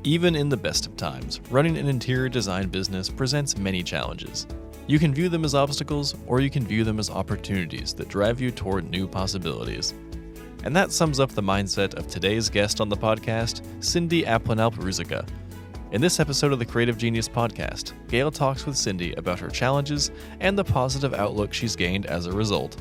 Even in the best of times, running an interior design business presents many challenges. You can view them as obstacles, or you can view them as opportunities that drive you toward new possibilities. And that sums up the mindset of today's guest on the podcast, Cindy Aplanalp Ruzicka. In this episode of the Creative Genius Podcast, Gail talks with Cindy about her challenges and the positive outlook she's gained as a result.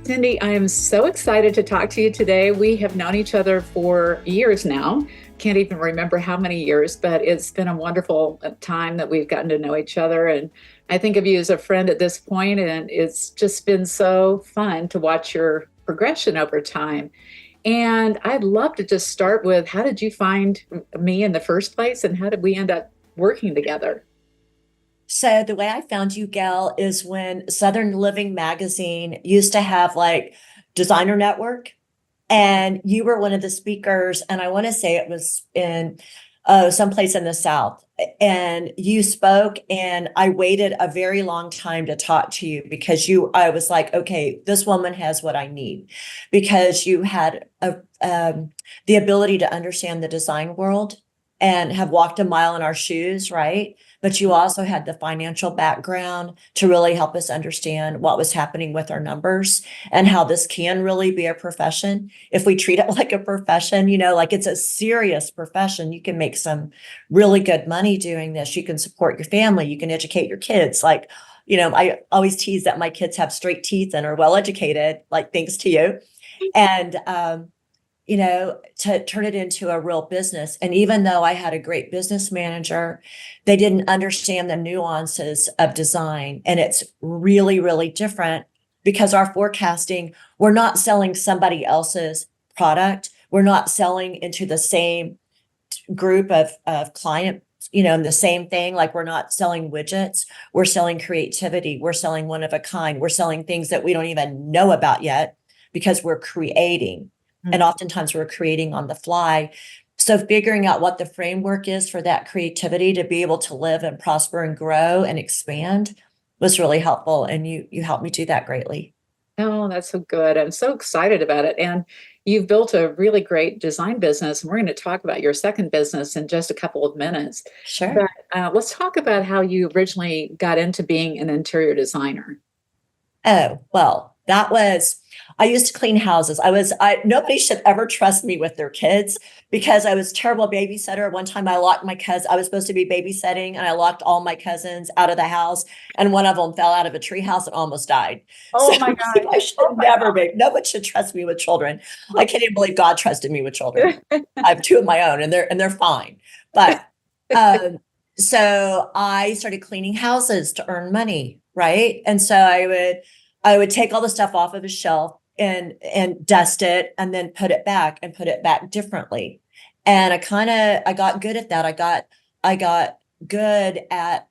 Cindy, I am so excited to talk to you today. We have known each other for years now. Can't even remember how many years, but it's been a wonderful time that we've gotten to know each other. And I think of you as a friend at this point, and it's just been so fun to watch your progression over time. And I'd love to just start with, how did you find me in the first place, and how did we end up working together? So the way I found you, Gail, is when Southern Living magazine used to have like Designer Network, and you were one of the speakers, and I want to say it was in someplace in the South, and you spoke, and I waited a very long time to talk to you because I was like, okay, this woman has what I need, because you had the ability to understand the design world and have walked a mile in our shoes, right? But you also had the financial background to really help us understand what was happening with our numbers and how this can really be a profession. If we treat it like a profession, like it's a serious profession, you can make some really good money doing this. You can support your family, you can educate your kids. I always tease that my kids have straight teeth and are well-educated, like thanks to you. And, to turn it into a real business. And even though I had a great business manager, they didn't understand the nuances of design. And it's really, really different because our forecasting, we're not selling somebody else's product. We're not selling into the same group of clients, in the same thing. Like, we're not selling widgets. We're selling creativity. We're selling one of a kind. We're selling things that we don't even know about yet because we're creating. And oftentimes we're creating on the fly. So figuring out what the framework is for that creativity to be able to live and prosper and grow and expand was really helpful. And you helped me do that greatly. Oh, that's so good. I'm so excited about it. And you've built a really great design business. And we're going to talk about your second business in just a couple of minutes. Sure. But let's talk about how you originally got into being an interior designer. Oh, well, I used to clean houses. Nobody should ever trust me with their kids because I was a terrible babysitter. One time I locked my cousin. I was supposed to be babysitting, and I locked all my cousins out of the house, and one of them fell out of a treehouse and almost died. Oh, my God. I should never be. Nobody should trust me with children. I can't even believe God trusted me with children. I have two of my own, and they're fine. But so I started cleaning houses to earn money, right? And so I would take all the stuff off of a shelf and dust it and then put it back differently. And I got good at that. I got good at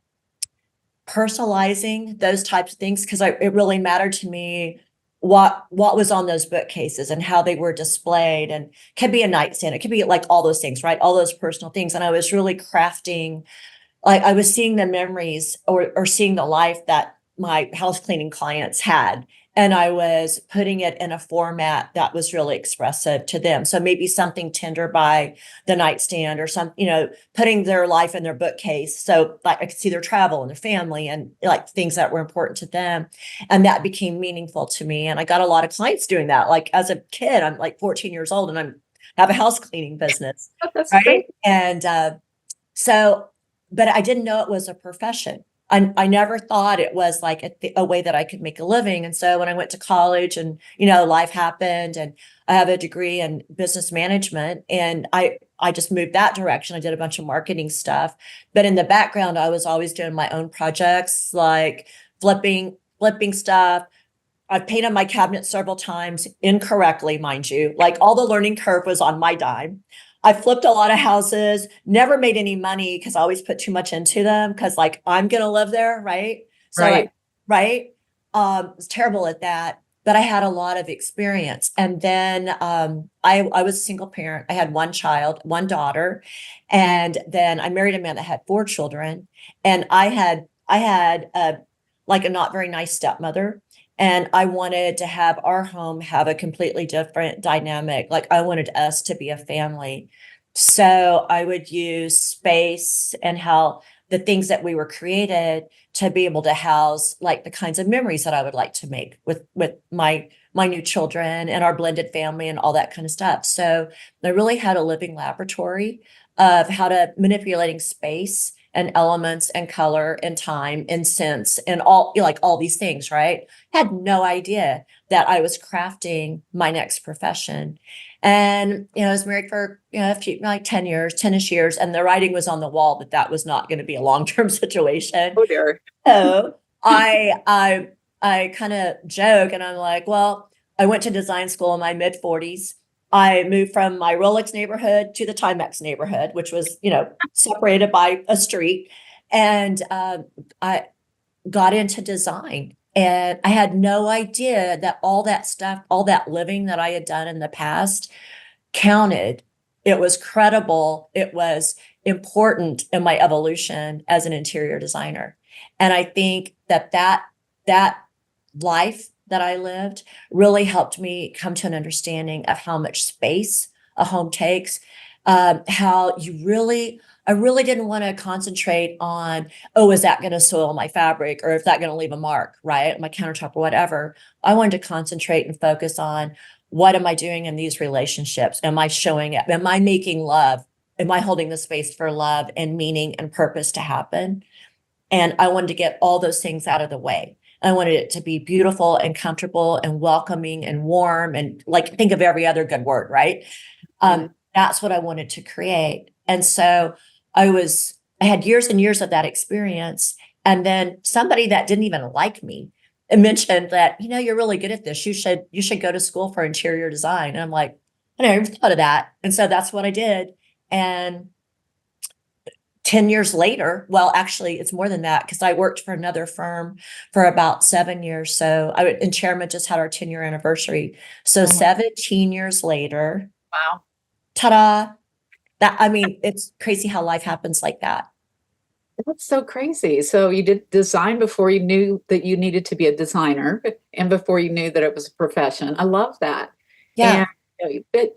personalizing those types of things because it really mattered to me what was on those bookcases and how they were displayed. And it could be a nightstand. It could be like all those things, right? All those personal things. And I was really crafting, like I was seeing the memories or seeing the life that my house cleaning clients had. And I was putting it in a format that was really expressive to them. So maybe something tender by the nightstand or putting their life in their bookcase. So like I could see their travel and their family and like things that were important to them. And that became meaningful to me. And I got a lot of clients doing that. Like as a kid, I'm like 14 years old and I have a house cleaning business. That's right. great. And but I didn't know it was a profession. I never thought it was like a way that I could make a living. And so when I went to college and, life happened and I have a degree in business management and I just moved that direction. I did a bunch of marketing stuff, but in the background, I was always doing my own projects, like flipping stuff. I've painted my cabinet several times incorrectly, mind you, like all the learning curve was on my dime. I flipped a lot of houses, never made any money because I always put too much into them because like I'm going to live there. Right. So Right. I was terrible at that, but I had a lot of experience. And then I was a single parent. I had one child, one daughter. And then I married a man that had 4 children. And I had like a not very nice stepmother. And I wanted to have our home have a completely different dynamic. Like I wanted us to be a family. So I would use space and how the things that we were created to be able to house like the kinds of memories that I would like to make with my new children and our blended family and all that kind of stuff. So I really had a living laboratory of how to manipulating space and elements and color and time and sense and all like all these things, right? Had no idea that I was crafting my next profession. And, I was married for, a few, like 10 years, 10-ish years. And the writing was on the wall that that was not going to be a long-term situation. Oh dear. So I kind of joke and I'm like, well, I went to design school in my mid 40s. I moved from my Rolex neighborhood to the Timex neighborhood, which was, separated by a street. And I got into design. And I had no idea that all that stuff, all that living that I had done in the past counted. It was credible. It was important in my evolution as an interior designer. And I think that life that I lived really helped me come to an understanding of how much space a home takes, how I really didn't want to concentrate on, oh, is that going to soil my fabric or is that going to leave a mark, right? My countertop or whatever. I wanted to concentrate and focus on what am I doing in these relationships? Am I showing up? Am I making love? Am I holding the space for love and meaning and purpose to happen? And I wanted to get all those things out of the way. I wanted it to be beautiful and comfortable and welcoming and warm and like think of every other good word, right? That's what I wanted to create. And so I had years and years of that experience. And then somebody that didn't even like me mentioned that, you're really good at this. You should go to school for interior design. And I'm like, I never even thought of that. And so that's what I did. And 10 years later, well, actually, it's more than that because I worked for another firm for about 7 years. So and Chairma just had our 10-year anniversary. So 17 years later, Wow. ta-da! It's crazy how life happens like that. That's so crazy. So you did design before you knew that you needed to be a designer and before you knew that it was a profession. I love that. Yeah. But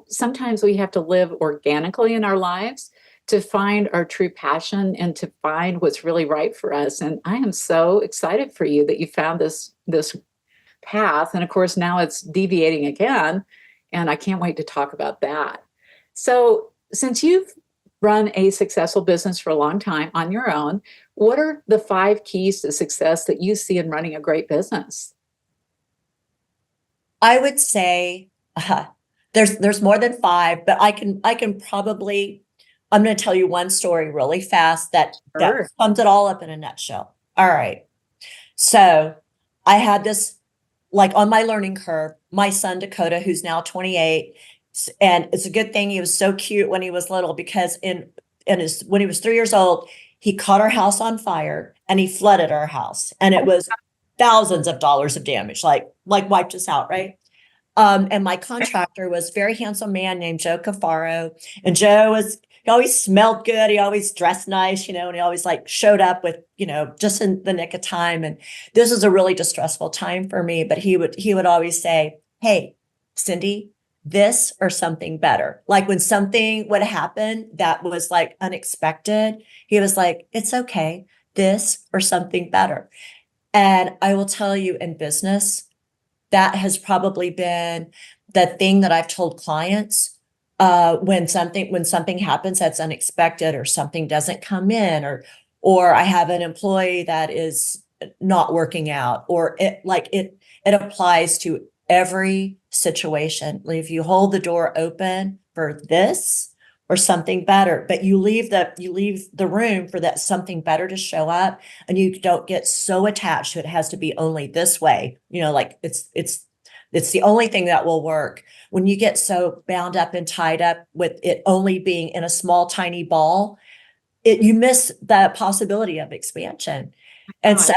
sometimes we have to live organically in our lives to find our true passion and to find what's really right for us. And I am so excited for you that you found this path. And of course, now it's deviating again. And I can't wait to talk about that. So since you've run a successful business for a long time on your own, what are the 5 keys to success that you see in running a great business? I would say there's more than 5, but I can probably, I'm going to tell you one story really fast that sums it all up in a nutshell. All right. So I had this, like on my learning curve, my son Dakota, who's now 28, and it's a good thing he was so cute when he was little because when he was 3 years old, he caught our house on fire and he flooded our house, and it was thousands of dollars of damage, like wiped us out, right? And my contractor was a very handsome man named Joe Cafaro, and he always smelled good. He always dressed nice, and he always like showed up with, just in the nick of time. And this was a really distressful time for me, but he would always say, "Hey, Cindy, this or something better." Like when something would happen that was like unexpected, he was like, "It's okay, this or something better." And I will tell you, in business, that has probably been the thing that I've told clients when something happens that's unexpected or something doesn't come in or I have an employee that is not working out, or it applies to every situation. If you hold the door open for this or something better, but you leave the room for that something better to show up, and you don't get so attached to it has to be only this way, like it's the only thing that will work. When you get so bound up and tied up with it only being in a small, tiny ball, you miss the possibility of expansion. And so,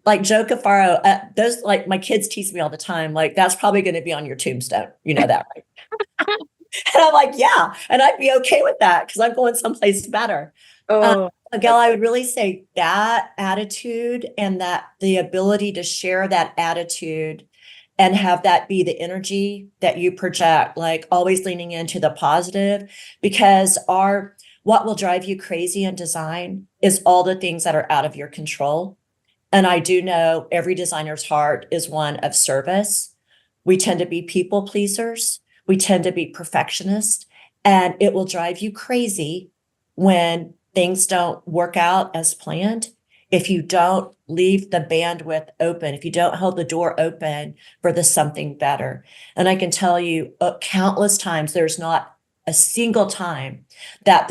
like Joe Cafaro, those, like, my kids tease me all the time, like, that's probably going to be on your tombstone. You know that, right? And I'm like, yeah. And I'd be okay with that because I'm going someplace better. Oh, Gail, I would really say that attitude and that the ability to share that attitude and have that be the energy that you project, like always leaning into the positive, because what will drive you crazy in design is all the things that are out of your control. And I do know every designer's heart is one of service. We tend to be people pleasers. We tend to be perfectionists, and it will drive you crazy when things don't work out as planned. If you don't leave the bandwidth open, if you don't hold the door open for the something better. And I can tell you countless times, there's not a single time that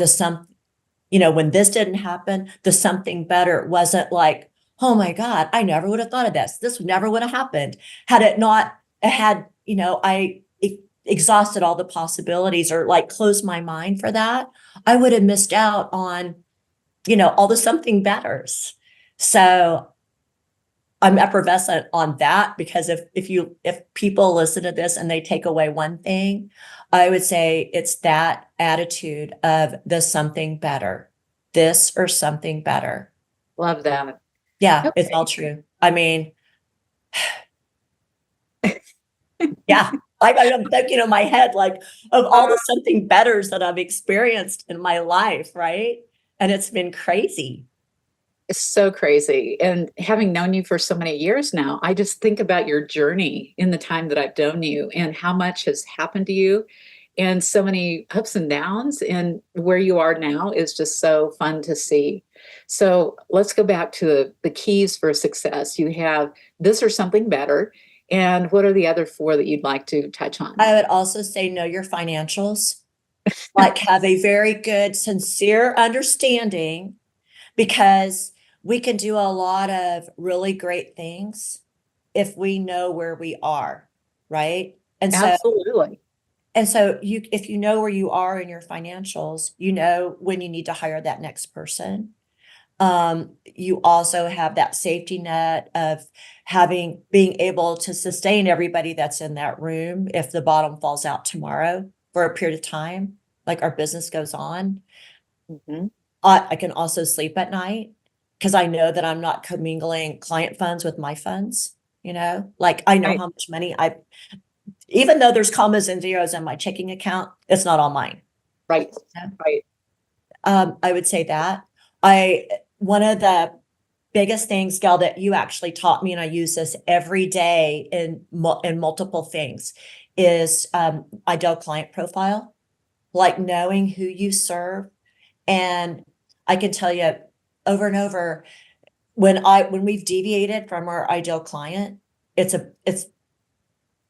when this didn't happen, the something better wasn't like, oh my God, I never would have thought of this. This never would have happened had it not had, I exhausted all the possibilities or like closed my mind for that. I would have missed out on, all the something betters. So I'm effervescent on that, because if people listen to this and they take away one thing, I would say it's that attitude of the something better, this or something better. Love that. Yeah, Okay. it's all true. I mean, yeah, I'm thinking in my head, like, of all the something betters that I've experienced in my life, right? And it's been crazy. It's so crazy. And having known you for so many years now, I just think about your journey in the time that I've known you and how much has happened to you and so many ups and downs. And where you are now is just so fun to see. So let's go back to the keys for success. You have this or something better. And what are the other four that you'd like to touch on? I would also say know your financials, like have a very good, sincere understanding, because we can do a lot of really great things if we know where we are, right? Absolutely. If you know where you are in your financials, you know when you need to hire that next person. You also have that safety net of being able to sustain everybody that's in that room if the bottom falls out tomorrow for a period of time, like our business goes on. Mm-hmm. I can also sleep at night because I know that I'm not commingling client funds with my funds, like I know Right. how much money even though there's commas and zeros in my checking account, it's not all mine. Right. Yeah. Right. I would say that one of the biggest things, Gail, that you actually taught me, and I use this every day in multiple things, is ideal client profile, like knowing who you serve. And I can tell you over and over, when we've deviated from our ideal client, it's a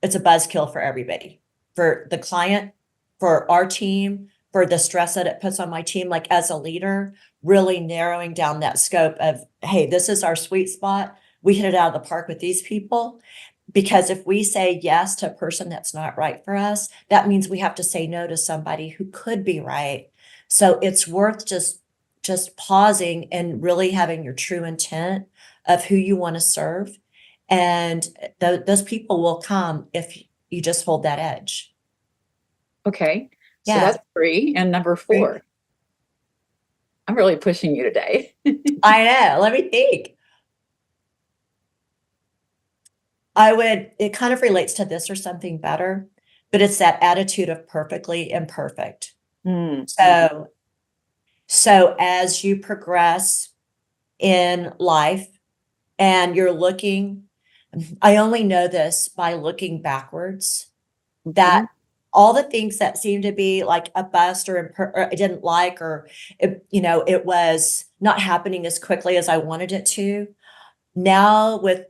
buzzkill for everybody, for the client, for our team, for the stress that it puts on my team, like as a leader, really narrowing down that scope of, hey, this is our sweet spot. We hit it out of the park with these people. Because if we say yes to a person that's not right for us, that means we have to say no to somebody who could be right. So it's worth just pausing and really having your true intent of who you want to serve. And those people will come if you just hold that edge. Okay. So Yeah. that's 3. And number 4. I'm really pushing you today. I know. Let me think. It kind of relates to this or something better, but it's that attitude of perfectly imperfect. Mm-hmm. So as you progress in life and you're I only know this by looking backwards, that all the things that seem to be like a bust or I didn't like, or it was not happening as quickly as I wanted it to. Now with,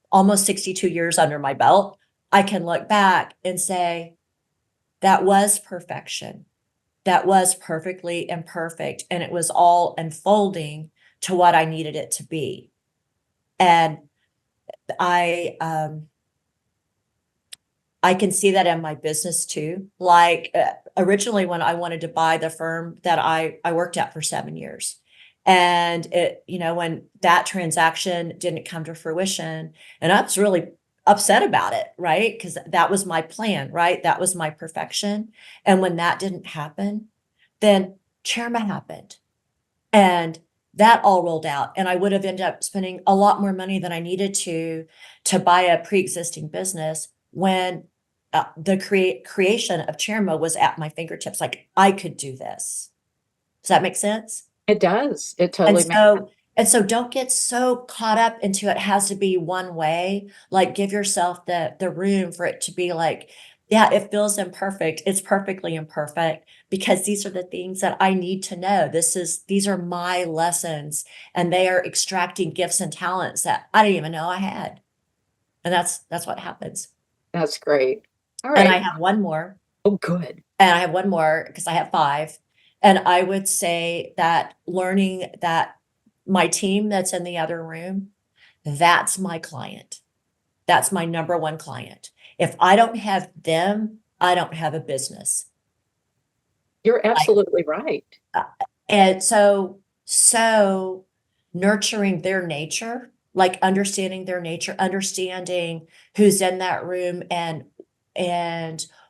almost 62 years under my belt, I can look back and say, that was perfection. That was perfectly imperfect. And it was all unfolding to what I needed it to be. And I can see that in my business too. Like originally when I wanted to buy the firm that I worked at for 7 years, and when that transaction didn't come to fruition, and I was really upset about it, right? Because that was my plan, right? That was my perfection. And when that didn't happen, then Chairma happened. And that all rolled out. And I would have ended up spending a lot more money than I needed to buy a pre-existing business when the creation of Chairma was at my fingertips. Like I could do this. Does that make sense? It does. It And totally makes sense. so don't get so caught up into it has to be one way. Like give yourself the room for it to be like, yeah, it feels imperfect. It's perfectly imperfect because these are the things that I need to know. These are my lessons and they are extracting gifts and talents that I didn't even know I had. And that's what happens. That's great. All And I right. have one more. Oh, good. And I have one more because I have 5. And I would say that learning that my team that's in the other room, that's my client. That's my number one client. If I don't have them, I don't have a business. You're absolutely right. And so nurturing their nature, like understanding their nature, understanding who's in that room and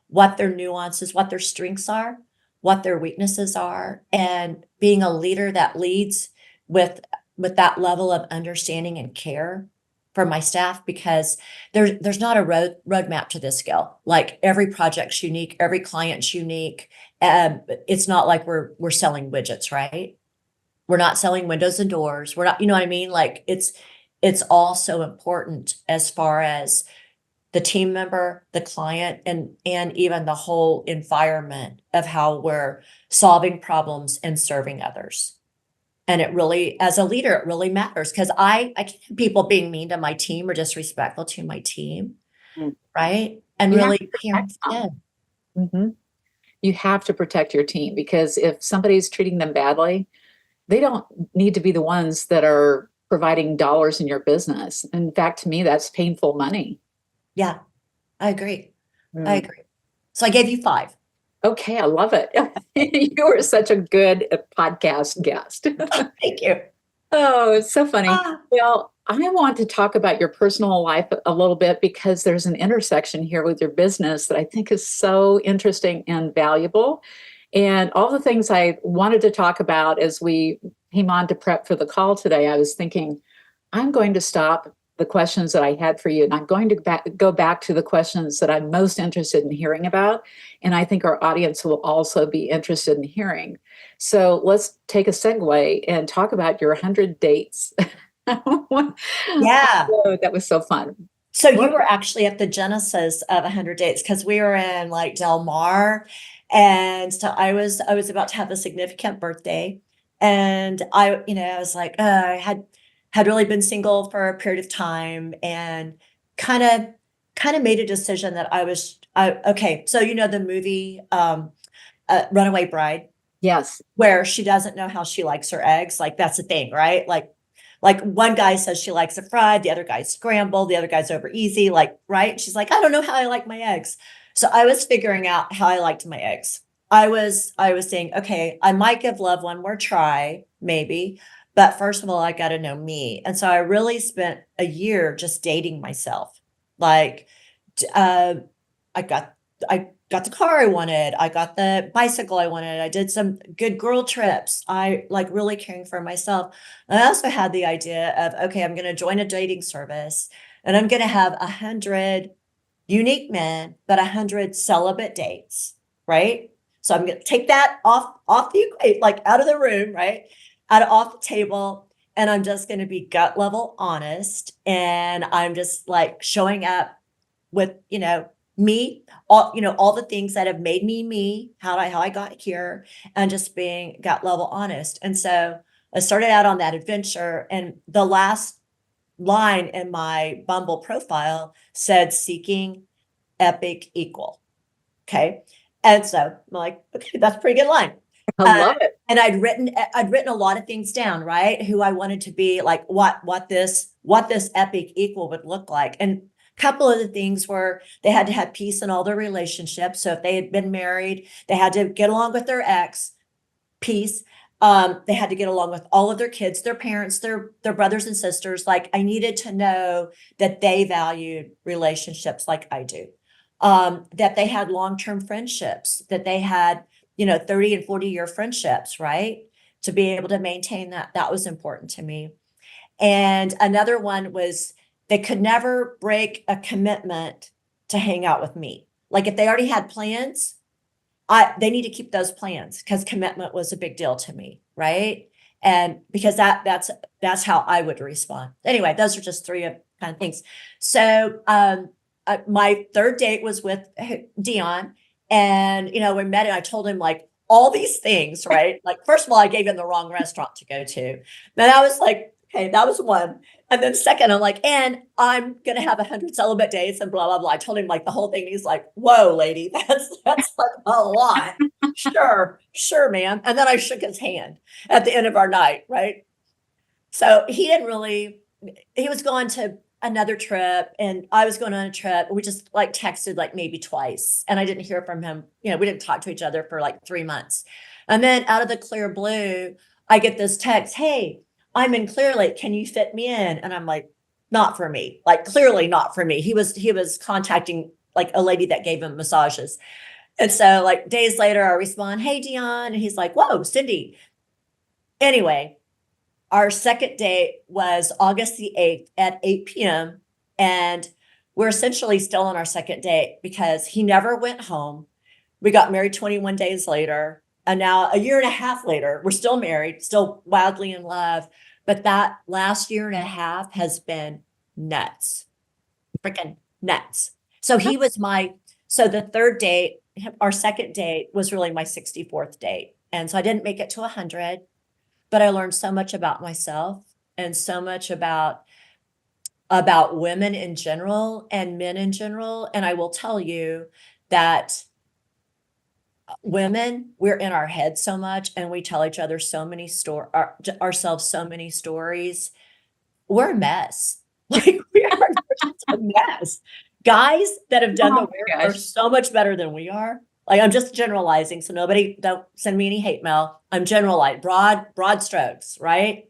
what their nuances, what their strengths are, what their weaknesses are, and being a leader that leads with that level of understanding and care for my staff, because there's not a roadmap to this skill. Like every project's unique, every client's unique. It's not like we're selling widgets, right? We're not selling windows and doors. We're not, you know what I mean? Like it's all so important as far as the team member, the client, and even the whole environment of how we're solving problems and serving others. And it really, as a leader, it really matters because I can't have people being mean to my team or disrespectful to my team, Mm. right? And You have really to caring protect for them. them. hmm You have to protect your team because if somebody's treating them badly, they don't need to be the ones that are providing dollars in your business. In fact, to me, that's painful money. Yeah, I agree. I Mm. agree. So I gave you 5. Okay, I love it. You are such a good podcast guest. Thank you. Oh, it's so funny. Ah, Well, I want to talk about your personal life a little bit because there's an intersection here with your business that I think is so interesting and valuable. And all the things I wanted to talk about as we came on to prep for the call today, I was thinking, I'm going to stop the questions that I had for you, and I'm going to go back to the questions that I'm most interested in hearing about. And I think our audience will also be interested in hearing. So let's take a segue and talk about your 100 dates. yeah. Oh, that was so fun. So you What? were actually at the genesis of 100 Dates because we were in like Del Mar, and so I was about to have a significant birthday, and I was like, I had really been single for a period of time, and kind of made a decision that okay. So the movie Runaway Bride, Yes. where she doesn't know how she likes her eggs. Like that's the thing, right? Like one guy says she likes it fried, the other guy's scrambled, the other guy's over easy, like, right? She's like, I don't know how I like my eggs. So I was figuring out how I liked my eggs. I was saying, okay, I might give love one more try, maybe. But first of all, I got to know me. And so I really spent a year just dating myself. Like, uh, I got the car I wanted. I got the bicycle I wanted. I did some good girl trips. I like really caring for myself. I also had the idea of, okay, I'm going to join a dating service and I'm going to have 100 unique men, but 100 celibate dates, right? So I'm going to take that off the equation, like out of the room, right? Off the table. And I'm just going to be gut level honest. And I'm just like showing up with, me, all the things that have made me, how I got here, and just being gut level honest. And so I started out on that adventure, and the last line in my Bumble profile said seeking epic equal. Okay. And so I'm like, okay, that's a pretty good line. I love it. And I'd written a lot of things down, right? Who I wanted to be, like what this epic equal would look like. And a couple of the things were they had to have peace in all their relationships. So if they had been married, they had to get along with their ex, peace. They had to get along with all of their kids, their parents, their brothers and sisters. Like I needed to know that they valued relationships like I do. That they had long-term friendships, that they had 30 and 40-year friendships, right? to be able to maintain that. That was important to me. And another one was they could never break a commitment to hang out with me. Like if they already had plans, they need to keep those plans because commitment was a big deal to me, right? And because that's how I would respond. Anyway, those are just three of kind of things. So my third date was with Dion, and we met, and I told him like all these things, right? Like first of all, I gave him the wrong restaurant to go to. Then I was like, okay, that was one. And then second, I'm like, and I'm going to have 100 celibate days and blah, blah, blah. I told him like the whole thing. He's like, whoa, lady, that's like a lot. Sure, ma'am. And then I shook his hand at the end of our night, right? So he was going to another trip and I was going on a trip. We just like texted like maybe twice and I didn't hear from him. We didn't talk to each other for like 3 months. And then out of the clear blue, I get this text, hey, I'm in Clear Lake. Can you fit me in? And I'm like, not for me, like clearly not for me. He was contacting like a lady that gave him massages. And so like days later, I respond, hey, Dion. And he's like, whoa, Cindy. Anyway, our second date was August the 8th at 8 p.m. And we're essentially still on our second date because he never went home. We got married 21 days later. And now a year and a half later, we're still married, still wildly in love. But that last year and a half has been nuts, freaking nuts. So so the third date, our second date was really my 64th date. And so I didn't make it to 100, but I learned so much about myself and so much about women in general and men in general. And I will tell you that women, we're in our head so much and we tell each other ourselves so many stories. We're a mess. Like we are just a mess. Guys that have done the work are so much better than we are. Like I'm just generalizing. So don't send me any hate mail. I'm generalizing, broad strokes, right?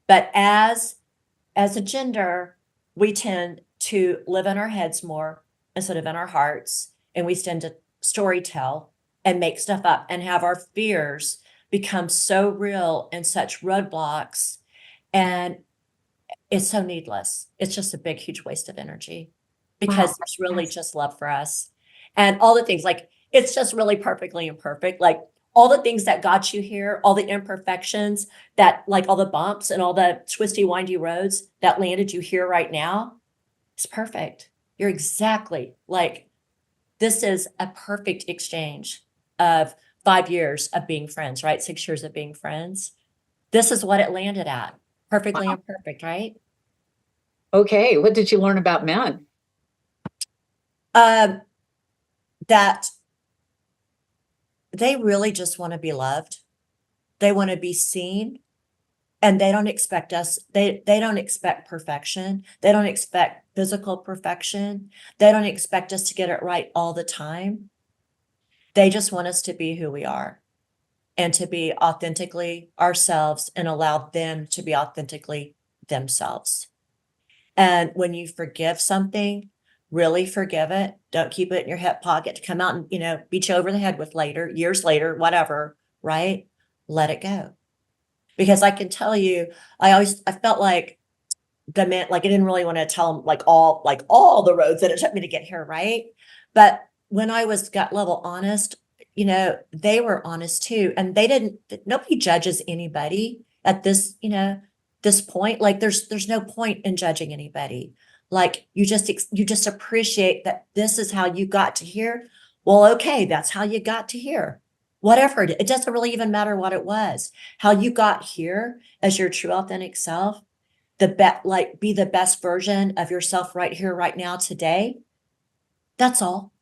But as a gender, we tend to live in our heads more instead of in our hearts. And we tend to storytell and make stuff up and have our fears become so real and such roadblocks. And it's so needless. It's just a big, huge waste of energy because there's really just love for us. And all the things like, it's just really perfectly imperfect. Like all the things that got you here, all the imperfections that like all the bumps and all the twisty, windy roads that landed you here right now, it's perfect. You're exactly like, this is a perfect exchange of 5 years of being friends, right? 6 years of being friends. This is what it landed at. Perfectly imperfect, right? Okay. What did you learn about men? That they really just want to be loved. They want to be seen. And they don't expect us. They don't expect perfection. They don't expect physical perfection. They don't expect us to get it right all the time. They just want us to be who we are and to be authentically ourselves and allow them to be authentically themselves. And when you forgive something, really forgive it. Don't keep it in your hip pocket to come out and, beat you over the head with later, years later, whatever, right? Let it go. Because I can tell you, I felt like the man, like I didn't really want to tell them like all the roads that it took me to get here, right? But when I was gut level honest, they were honest too. And nobody judges anybody at this, this point. Like there's no point in judging anybody. Like you just appreciate that this is how you got to here. Well, okay, that's how you got to here. Whatever it doesn't really even matter what it was. How you got here as your true authentic self, be the best version of yourself right here, right now, today. That's all.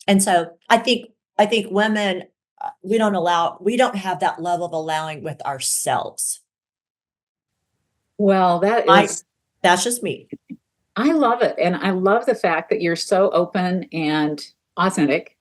And so I think women, we don't have that level of allowing with ourselves. Well, that's just me. I love it. And I love the fact that you're so open and authentic.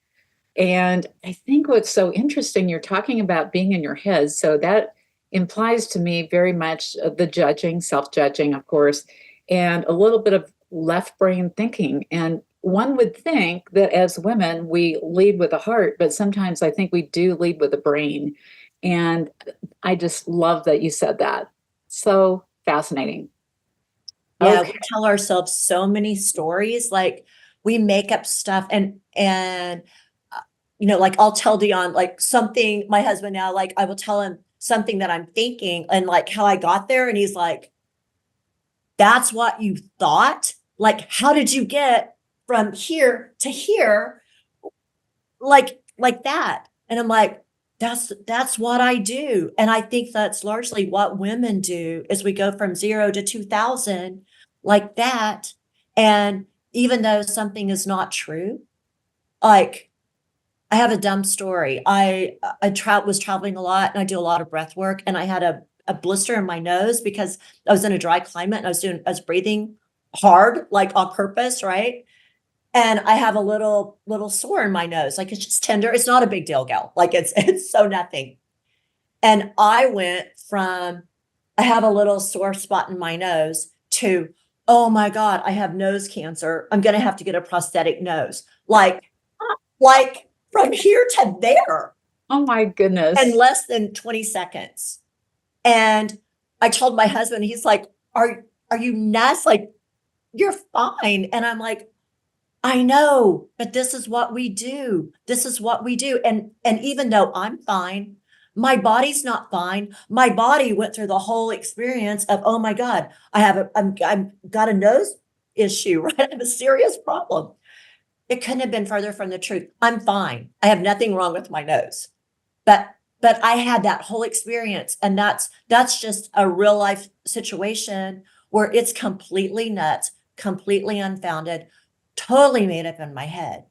And I think what's so interesting, you're talking about being in your head. So that implies to me very much the judging, self-judging, of course, and a little bit of left brain thinking. And one would think that as women, we lead with the heart, but sometimes I think we do lead with the brain. And I just love that you said that. So fascinating. Yeah, Okay. we tell ourselves so many stories. Like we make up stuff and like I'll tell Dion like something, my husband now, like I will tell him something that I'm thinking and like how I got there. And he's like, that's what you thought? Like, how did you get from here to here? Like that. And I'm like, that's what I do. And I think that's largely what women do is we go from 0 to 2000 like that. And even though something is not true, like I have a dumb story. I was traveling a lot and I do a lot of breath work and I had a blister in my nose because I was in a dry climate and I was breathing hard, like on purpose, right? And I have a little sore in my nose. Like it's just tender. It's not a big deal, Gail. Like it's so nothing. And I went from I have a little sore spot in my nose to, oh my God, I have nose cancer. I'm gonna have to get a prosthetic nose. Like from here to there Oh my goodness. in less than 20 seconds. And I told my husband, he's like, are you nuts? Like, you're fine. And I'm like, I know, but this is what we do. This is what we do. And even though I'm fine, my body's not fine. My body went through the whole experience of, oh my God, I'm got a nose issue, right? I have a serious problem. It couldn't have been further from the truth. I'm fine. I have nothing wrong with my nose. But I had that whole experience, and that's just a real life situation where it's completely nuts, completely unfounded, totally made up in my head.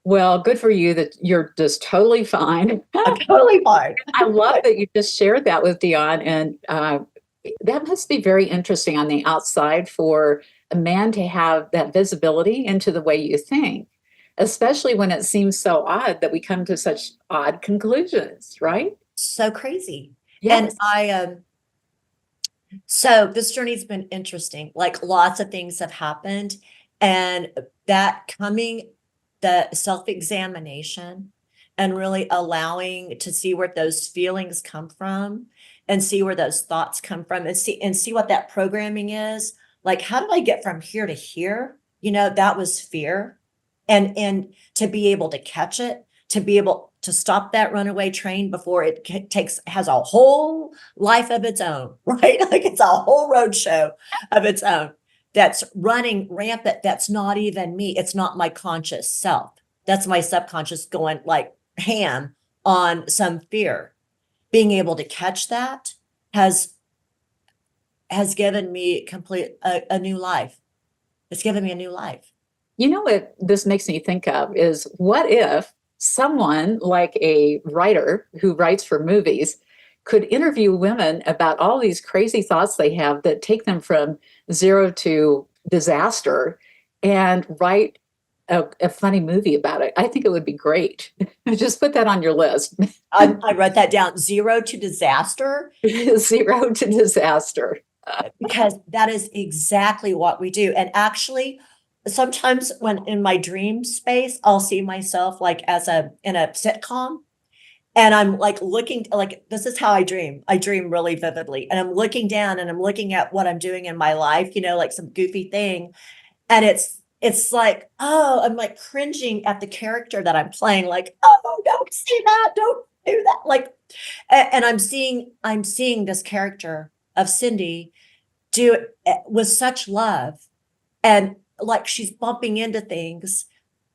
Well, good for you that you're just totally fine. I'm totally fine. I love that you just shared that with Dion. And that must be very interesting on the outside for a man to have that visibility into the way you think, especially when it seems so odd that we come to such odd conclusions, right? So crazy. Yes. And so this journey's been interesting. Like lots of things have happened, and the self-examination and really allowing to see where those feelings come from and see where those thoughts come from and see what that programming is. Like, how did I get from here to here? That was fear. And to be able to catch it, to be able to stop that runaway train before it has a whole life of its own, right? Like it's a whole road show of its own that's running rampant. That's not even me. It's not my conscious self. That's my subconscious going like ham on some fear. Being able to catch that has given me a new life. It's given me a new life. You know what this makes me think of is what if someone like a writer who writes for movies could interview women about all these crazy thoughts they have that take them from 0 to disaster and write a funny movie about it. I think it would be great. Just put that on your list. I wrote that down. 0 to disaster. 0 to disaster. Because that is exactly what we do. And actually, sometimes when in my dream space, I'll see myself like in a sitcom. And I'm like looking like this is how I dream. I dream really vividly. And I'm looking down and I'm looking at what I'm doing in my life, like some goofy thing. And it's like, oh, I'm like cringing at the character that I'm playing, like, oh, don't say that, don't do that. Like, and I'm seeing this character of Cindy do it with such love. And like she's bumping into things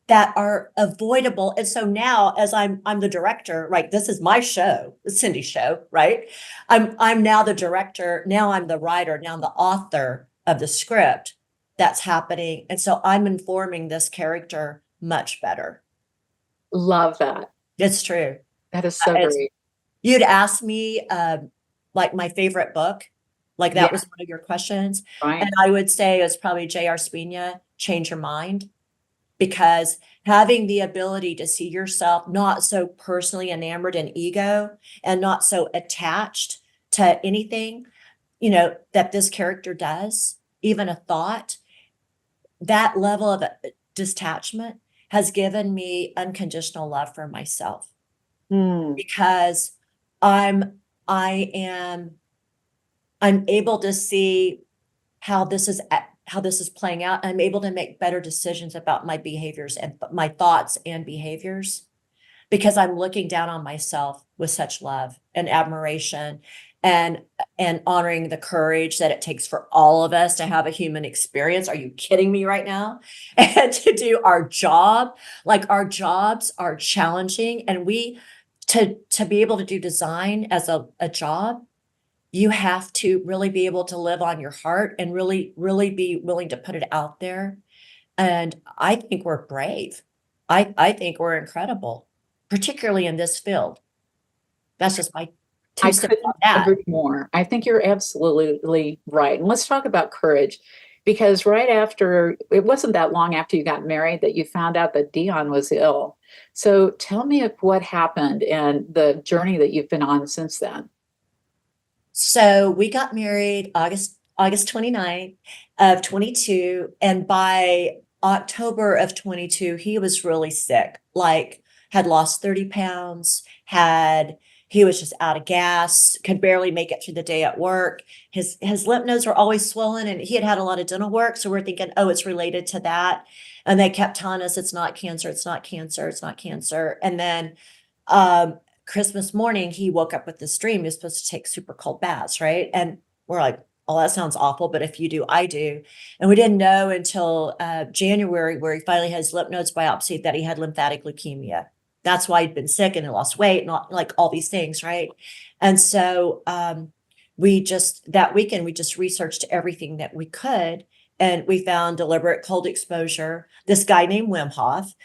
that are avoidable. And so now as I'm the director, right? This is my show, the Cindy show, right? I'm now the director, now I'm the writer, now I'm the author of the script that's happening. And so I'm informing this character much better. Love that. It's true. That is so great. You'd ask me like my favorite book, like that Yeah. was one of your questions. Right. And I would say it's probably J.R. Spina, Change Your Mind. Because having the ability to see yourself not so personally enamored in ego and not so attached to anything, that this character does, even a thought, that level of detachment has given me unconditional love for myself. Hmm. because I'm I am I'm able to see how this is playing out. I'm able to make better decisions about my behaviors and my thoughts and behaviors because I'm looking down on myself with such love and admiration and honoring the courage that it takes for all of us to have a human experience. Are you kidding me right now? And to do our job, like our jobs are challenging, and to be able to do design as a job, you have to really be able to live on your heart and really, really be willing to put it out there. And I think we're brave. I think we're incredible, particularly in this field. That's just my I 2 cents on couldn't that. agree more. I think you're absolutely right. And let's talk about courage, because right after, it wasn't that long after you got married that you found out that Dion was ill. So tell me of what happened and the journey that you've been on since then. So we got married August 29th of 22. And by October of 22, he was really sick, like had lost 30 pounds, he was just out of gas, could barely make it through the day at work. His lymph nodes were always swollen, and he had a lot of dental work. So we're thinking, oh, it's related to that. And they kept telling us it's not cancer, it's not cancer, it's not cancer. And then um, Christmas morning, he woke up with this dream. He was supposed to take super cold baths, right? And we're like, oh, that sounds awful, but if you do, I do. And we didn't know until January, where he finally had his lymph nodes biopsied, that he had lymphatic leukemia. That's why he'd been sick and he lost weight and like all these things, right? And so that weekend, we just researched everything that we could. And we found deliberate cold exposure, this guy named Wim Hof.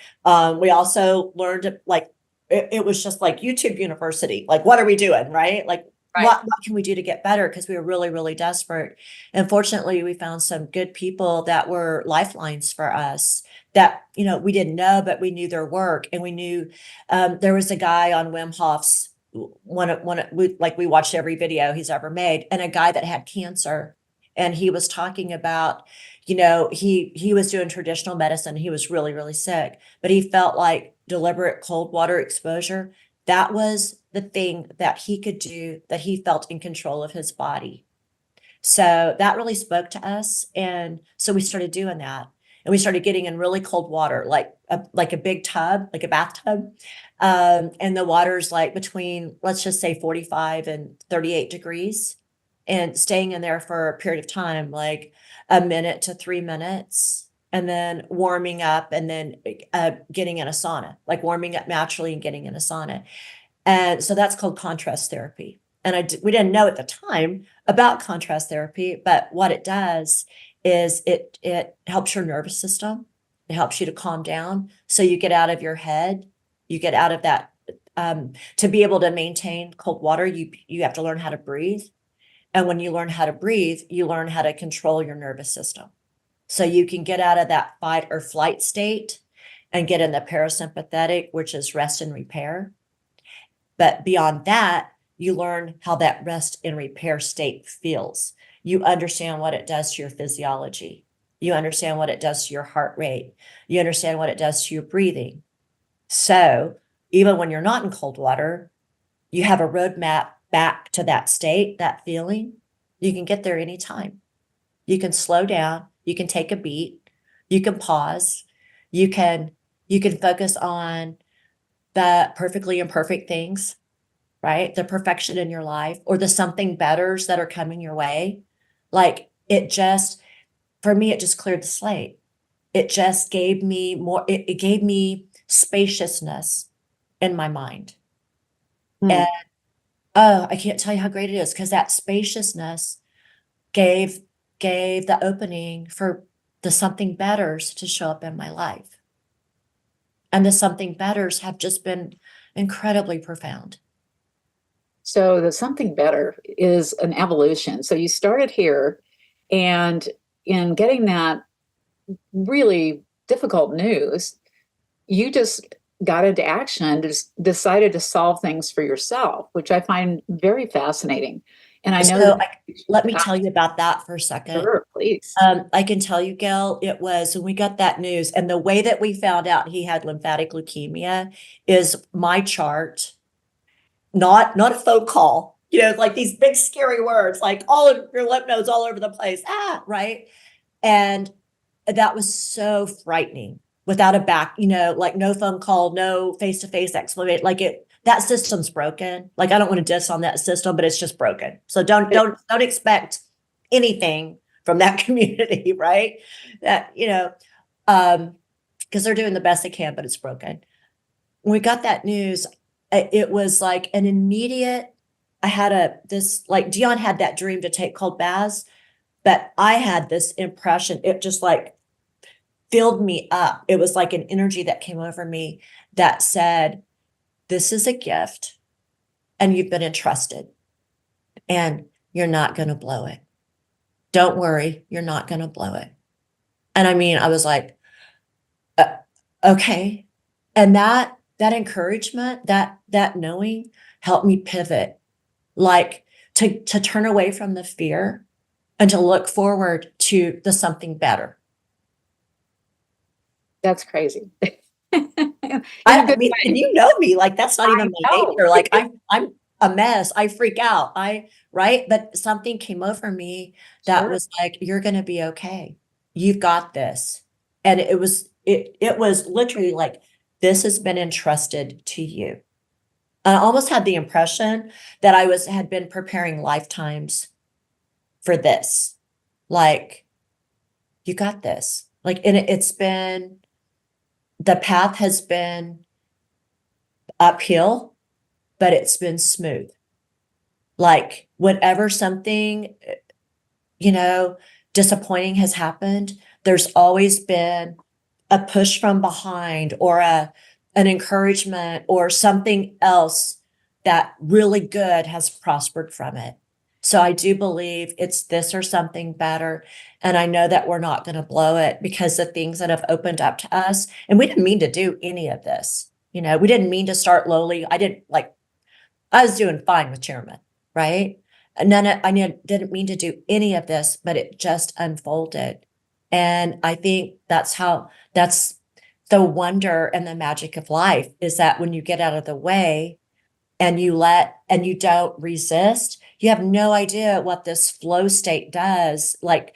We also learned, like, it was just like YouTube University. Like, what are we doing, right? Like, Right. what can we do to get better? Because we were really, really desperate. And fortunately, we found some good people that were lifelines for us that, we didn't know, but we knew their work. And we knew there was a guy on Wim Hof's we watched every video he's ever made, and a guy that had cancer. And he was talking about, he was doing traditional medicine. He was really, really sick, but he felt like deliberate cold water exposure, that was the thing that he could do, that he felt in control of his body. So that really spoke to us. And so we started doing that. And we started getting in really cold water, like a big tub, like a bathtub. And the water's like between, let's just say 45 and 38 degrees, and staying in there for a period of time, like a minute to 3 minutes, and then warming up, and then getting in a sauna, like warming up naturally and getting in a sauna. And so that's called contrast therapy. And we didn't know at the time about contrast therapy, but what it does is it helps your nervous system. It helps you to calm down. So you get out of your head, you get out of that. To be able to maintain cold water, you have to learn how to breathe. And when you learn how to breathe, you learn how to control your nervous system. So you can get out of that fight or flight state and get in the parasympathetic, which is rest and repair. But beyond that, you learn how that rest and repair state feels. You understand what it does to your physiology. You understand what it does to your heart rate. You understand what it does to your breathing. So even when you're not in cold water, you have a roadmap back to that state, that feeling. You can get there anytime. You can slow down. You can take a beat. You can pause. You can focus on the perfectly imperfect things, right? The perfection in your life, or the something betters that are coming your way. Like, for me, it just cleared the slate. It just gave me more, it gave me spaciousness in my mind. And oh, I can't tell you how great it is, because that spaciousness gave the opening for the something betters to show up in my life. And the something betters have just been incredibly profound. So the something better is an evolution. So you started here, and in getting that really difficult news, you just got into action, just decided to solve things for yourself, which I find very fascinating. And I know So that let me tell you about that for a second. Sure, please. I can tell you, Gail, it was when we got that news, and the way that we found out he had lymphatic leukemia is my chart not a phone call, like these big scary words, like all of your lymph nodes all over the place. Right. And that was so frightening without a back, like no phone call, no face-to-face explanation. That system's broken. Like, I don't want to diss on that system, but it's just broken. So don't expect anything from that community, right? That, because they're doing the best they can, but it's broken. When we got that news, it was like an immediate, Dion had that dream to take cold baths, but I had this impression, it just like filled me up. It was like an energy that came over me that said, this is a gift and you've been entrusted and you're not going to blow it. Don't worry, you're not going to blow it. And I mean, I was like, okay. And that encouragement, that knowing helped me pivot, like to turn away from the fear and to look forward to the something better. That's crazy. I mean, and you know me, like that's not even my nature. Like I'm a mess. I freak out. Right. But something came over me that was like, you're going to be okay. You've got this. And it was literally like, this has been entrusted to you. I almost had the impression that had been preparing lifetimes for this. Like, you got this. Like, and the path has been uphill, but it's been smooth. Like, whenever something, disappointing has happened, there's always been a push from behind or an encouragement or something else that really good has prospered from it. So I do believe it's this or something better. And I know that we're not going to blow it because the things that have opened up to us, and we didn't mean to do any of this. We didn't mean to start lowly. I was doing fine with Chairman, right? And I didn't mean to do any of this, but it just unfolded. And I think that's the wonder and the magic of life, is that when you get out of the way and you don't resist, you have no idea what this flow state does. Like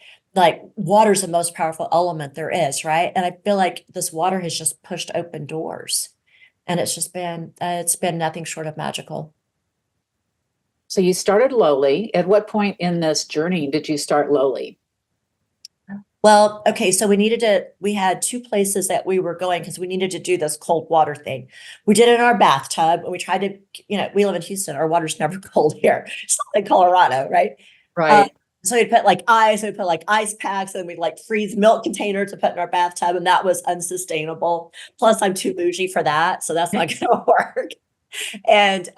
water's the most powerful element there is, right? And I feel like this water has just pushed open doors, and it's been nothing short of magical. So you started lowly. At what point in this journey did you start lowly? Well, okay, so we had two places that we were going because we needed to do this cold water thing. We did it in our bathtub, and we tried to, we live in Houston, our water's never cold here. It's not like Colorado, right? Right. So we'd put ice packs, and we'd like freeze milk containers to put in our bathtub, and that was unsustainable. Plus, I'm too bougie for that, so that's not going to work. And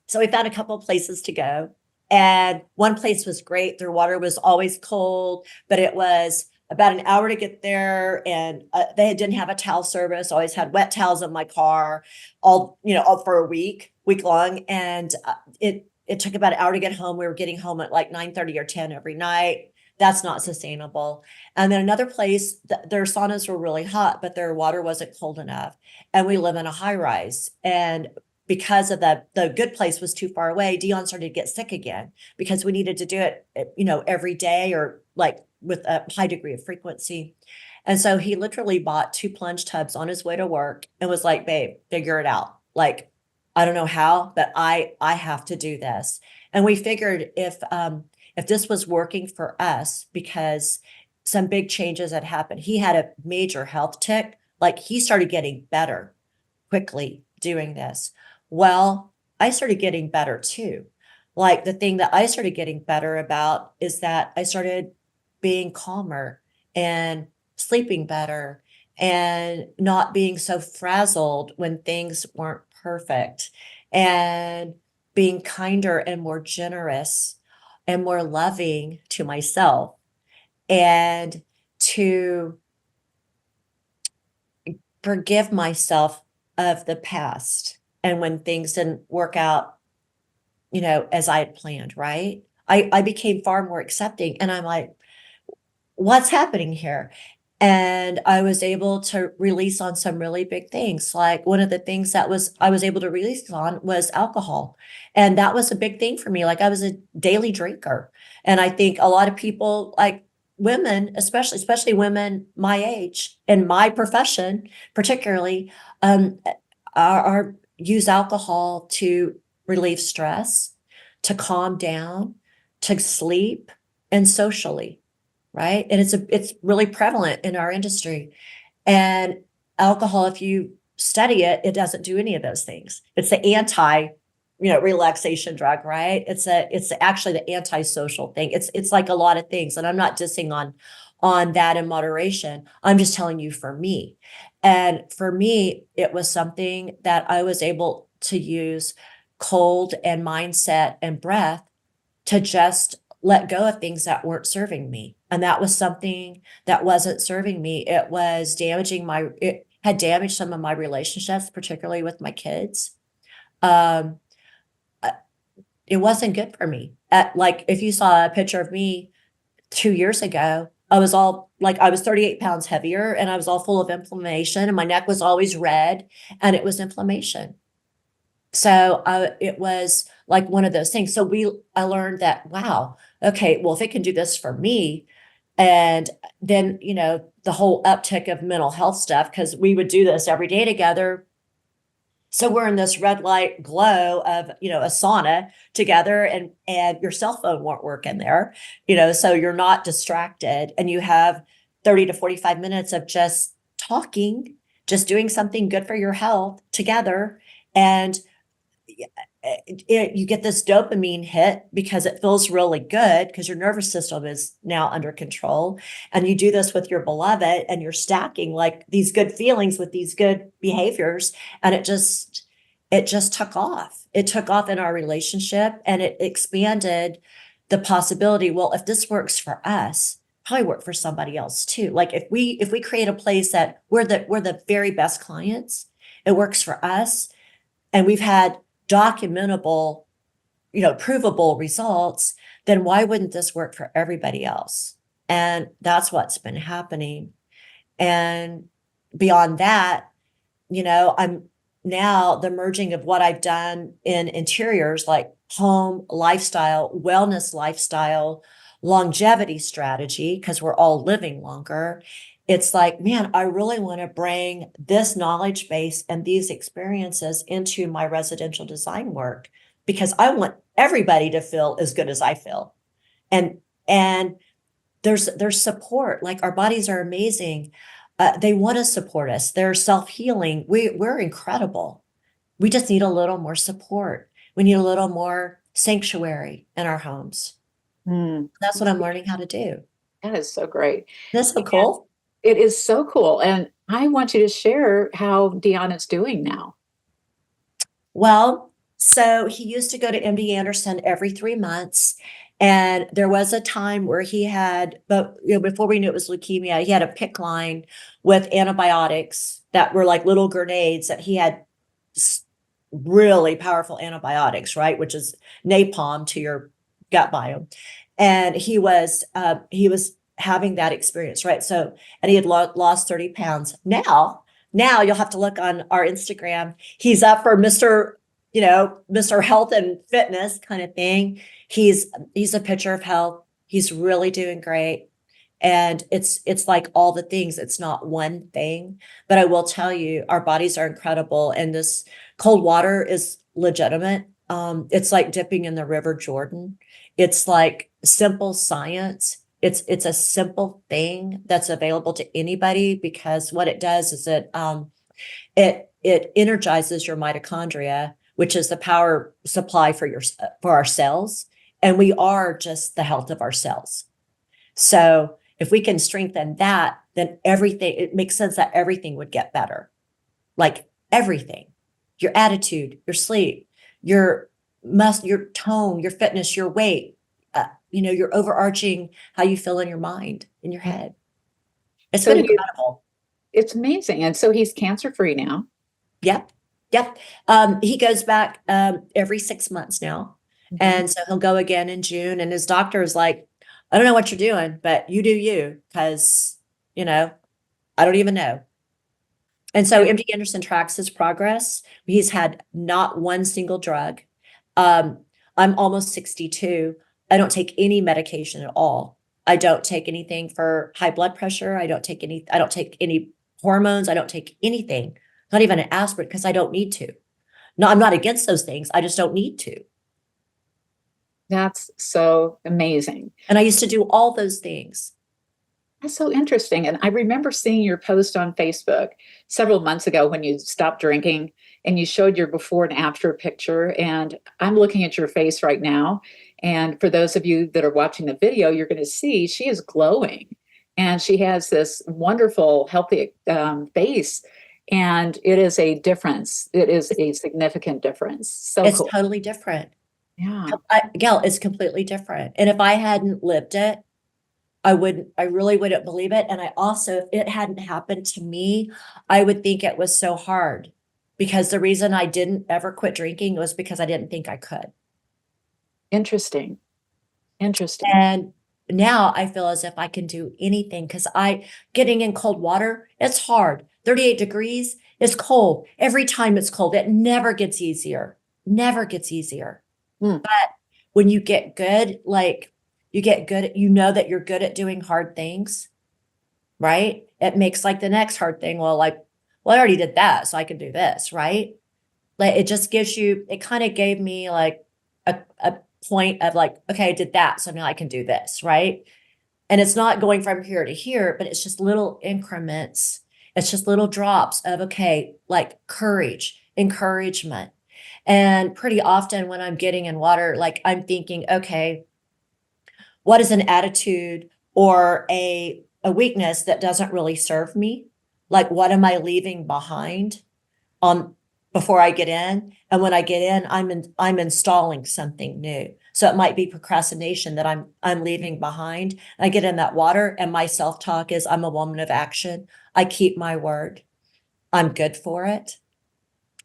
so we found a couple of places to go. And one place was great. Their water was always cold, but it was about an hour to get there. And they didn't have a towel service. Always had wet towels in my car, all for a week long. And it took about an hour to get home. We were getting home at like 9:30 or 10 every night. That's not sustainable. And then another place, their saunas were really hot, but their water wasn't cold enough. And we live in a high rise. And because of the good place was too far away, Dion started to get sick again because we needed to do it, every day or like with a high degree of frequency. And so he literally bought 2 plunge tubs on his way to work and was like, babe, figure it out. Like, I don't know how, but I have to do this. And we figured if this was working for us, because some big changes had happened. He had a major health tick. Like, he started getting better quickly doing this. Well, I started getting better too. Like, the thing that I started getting better about is that I started being calmer and sleeping better and not being so frazzled when things weren't perfect, and being kinder and more generous and more loving to myself, and to forgive myself of the past. And when things didn't work out, as I had planned, right? I became far more accepting, and I'm like, what's happening here? And I was able to release on some really big things. Like one of the things that I was able to release on was alcohol. And that was a big thing for me. Like I was a daily drinker. And I think a lot of people, like women, especially women my age and my profession, particularly, are use alcohol to relieve stress, to calm down, to sleep, and socially, right? And it's really prevalent in our industry. And alcohol, if you study it, it doesn't do any of those things. It's the anti, relaxation drug, right? It's actually the antisocial thing. It's like a lot of things. And I'm not dissing on that in moderation. I'm just telling you for me. And for me, it was something that I was able to use cold and mindset and breath to just let go of things that weren't serving me. And that was something that wasn't serving me. It was it had damaged some of my relationships, particularly with my kids. It wasn't good for me. Like if you saw a picture of me 2 years ago, I was 38 pounds heavier and I was all full of inflammation and my neck was always red and it was inflammation. So it was like one of those things. So I learned that, wow, okay, well, if it can do this for me, and then, the whole uptick of mental health stuff, because we would do this every day together. So we're in this red light glow of, a sauna together and your cell phone won't work in there, so you're not distracted and you have 30 to 45 minutes of just talking, just doing something good for your health together. And you get this dopamine hit because it feels really good because your nervous system is now under control. And you do this with your beloved and you're stacking like these good feelings with these good behaviors. And it just took off. It took off in our relationship and it expanded the possibility. Well, if this works for us, probably work for somebody else too. Like if we create a place that we're the very best clients, it works for us. And we've had documentable, provable results, then why wouldn't this work for everybody else? And that's what's been happening. And beyond that, I'm now the merging of what I've done in interiors, like home lifestyle, wellness lifestyle, longevity strategy, because we're all living longer. It's like, man, I really want to bring this knowledge base and these experiences into my residential design work because I want everybody to feel as good as I feel. And there's support. Like our bodies are amazing. They want to support us. They're self-healing. We're incredible. We just need a little more support. We need a little more sanctuary in our homes. That's what I'm learning how to do. That is so great. That's so cool. It is so cool. And I want you to share how Deanna's doing now. Well, so he used to go to MD Anderson every 3 months. And there was a time where he had, but before we knew it was leukemia, he had a PICC line with antibiotics that were like little grenades that he had really powerful antibiotics, right? Which is napalm to your gut biome. And he was having that experience, right? So, and he had lost 30 pounds. Now you'll have to look on our Instagram. He's up for Mr. Health and Fitness kind of thing. He's a picture of health. He's really doing great. And it's like all the things. It's not one thing, but I will tell you, our bodies are incredible. And this cold water is legitimate. It's like dipping in the River Jordan. It's like simple science. It's a simple thing that's available to anybody because what it does is it energizes your mitochondria, which is the power supply for our cells. And we are just the health of our cells. So if we can strengthen that, then it makes sense that everything would get better. Like everything, your attitude, your sleep, your tone, your fitness, your weight, your overarching, how you feel in your mind, in your head. It's been incredible. It's amazing. And so he's cancer-free now. Yep. He goes back every 6 months now. Mm-hmm. And so he'll go again in June. And his doctor is like, I don't know what you're doing, but you do you, because, I don't even know. And so MD Anderson tracks his progress. He's had not one single drug. I'm almost 62. I don't take any medication at all. I don't take anything for high blood pressure. I don't take any hormones. I don't take anything, not even an aspirin, because I don't need to. No, I'm not against those things. I just don't need to. That's so amazing. And I used to do all those things. That's so interesting. And I remember seeing your post on Facebook several months ago when you stopped drinking and you showed your before and after picture. And I'm looking at your face right now. And for those of you that are watching the video, you're going to see she is glowing and she has this wonderful, healthy face. And it is a difference. It is a significant difference. So It's cool. totally different. Yeah. Gail, it's completely different. And if I hadn't lived it, I really wouldn't believe it. And I also, if it hadn't happened to me, I would think it was so hard, because the reason I didn't ever quit drinking was because I didn't think I could. Interesting. And now I feel as if I can do anything, because getting in cold water, it's hard. 38 degrees is cold. Every time it's cold, it never gets easier. Never gets easier. But when you get good, you know that you're good at doing hard things, right? It makes like the next hard thing, well, I already did that, so I can do this, right? Like it just gives you, it kind of gave me like a point of like, okay, I did that, so now I can do this, right? And it's not going from here to here, but it's just little increments. It's just little drops of, okay, like courage, encouragement. And pretty often when I'm getting in water, like I'm thinking, okay, what is an attitude or a weakness that doesn't really serve me? Like, what am I leaving behind before I get in? And when I get in, I'm installing something new. So it might be procrastination that I'm leaving behind. I get in that water and my self-talk is, I'm a woman of action. I keep my word. I'm good for it.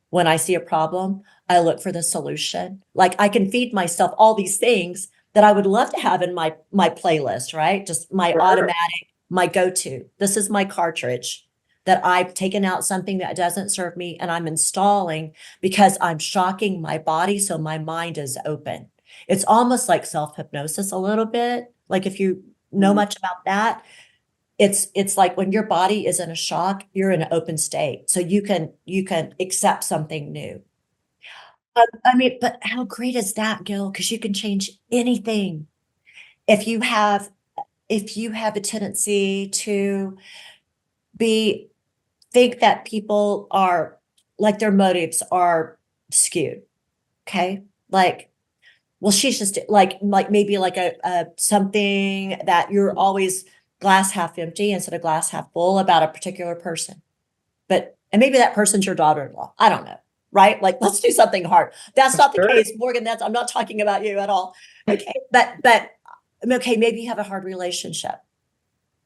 When I see a problem, I look for the solution. Like I can feed myself all these things that I would love to have in my playlist, right? Just my automatic, my go-to. This is my cartridge that I've taken out something that doesn't serve me and I'm installing because I'm shocking my body so my mind is open. It's almost like self-hypnosis a little bit. Like if you know much about that, it's like when your body is in a shock, you're in an open state. So you can accept something new. I mean, but how great is that, Gil? Because you can change anything. If you have a tendency to think that people are like their motives are skewed. Okay. Like, well, she's just like maybe like a something that you're always glass half empty instead of glass half full about a particular person. And maybe that person's your daughter-in-law. I don't know. Right? Like, let's do something hard. That's not the case, Morgan. I'm not talking about you at all. Okay. But okay, maybe you have a hard relationship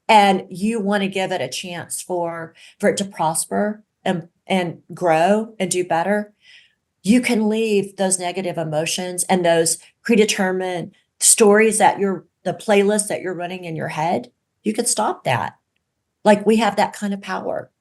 and you want to give it a chance for it to prosper and grow and do better. You can leave those negative emotions and those predetermined stories the playlist that you're running in your head. You could stop that. Like we have that kind of power.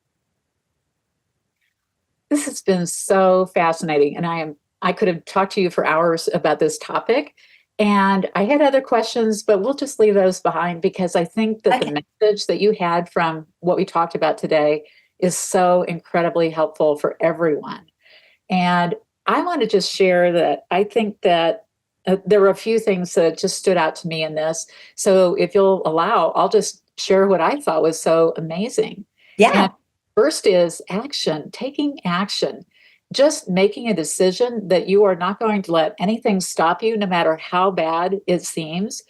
This has been so fascinating. And I could have talked to you for hours about this topic. And I had other questions, but we'll just leave those behind because I think that the message that you had from what we talked about today is so incredibly helpful for everyone. And I want to just share that I think that there were a few things that just stood out to me in this. So if you'll allow, I'll just share what I thought was so amazing. Yeah. And first is action, taking action, just making a decision that you are not going to let anything stop you, no matter how bad it seems,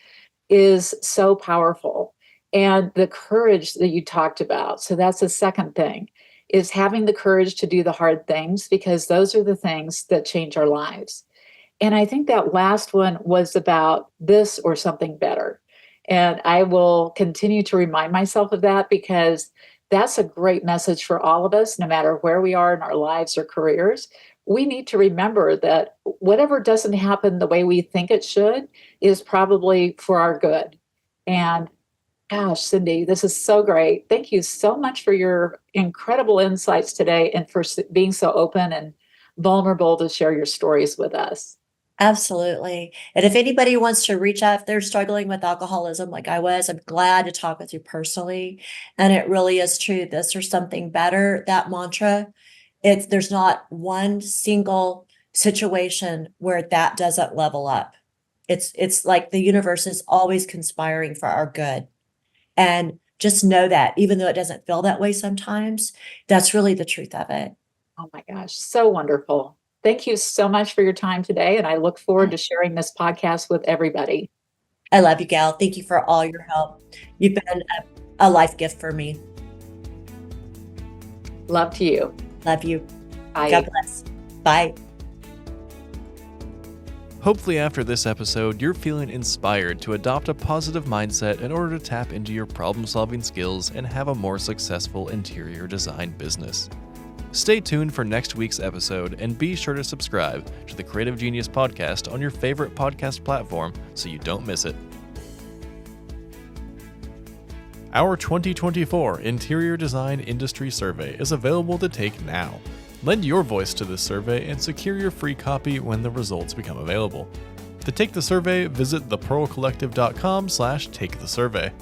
is so powerful. And the courage that you talked about. So that's the second thing, is having the courage to do the hard things, because those are the things that change our lives. And I think that last one was about this or something better. And I will continue to remind myself of that because that's a great message for all of us, no matter where we are in our lives or careers. We need to remember that whatever doesn't happen the way we think it should is probably for our good. And Gosh, Cindy, this is so great. Thank you so much for your incredible insights today and for being so open and vulnerable to share your stories with us. Absolutely. And if anybody wants to reach out, if they're struggling with alcoholism like I was, I'm glad to talk with you personally. And it really is true. This or something better, that mantra, there's not one single situation where that doesn't level up. It's like the universe is always conspiring for our good. And just know that even though it doesn't feel that way sometimes, that's really the truth of it. Oh my gosh, so wonderful. Thank you so much for your time today. And I look forward to sharing this podcast with everybody. I love you, Gail. Thank you for all your help. You've been a life gift for me. Love to you. Love you. Bye. God bless. Bye. Hopefully, after this episode, you're feeling inspired to adopt a positive mindset in order to tap into your problem-solving skills and have a more successful interior design business. Stay tuned for next week's episode and be sure to subscribe to the Creative Genius Podcast on your favorite podcast platform so you don't miss it. Our 2024 Interior Design Industry Survey is available to take now. Lend your voice to this survey and secure your free copy when the results become available. To take the survey, visit thepearlcollective.com/takethesurvey.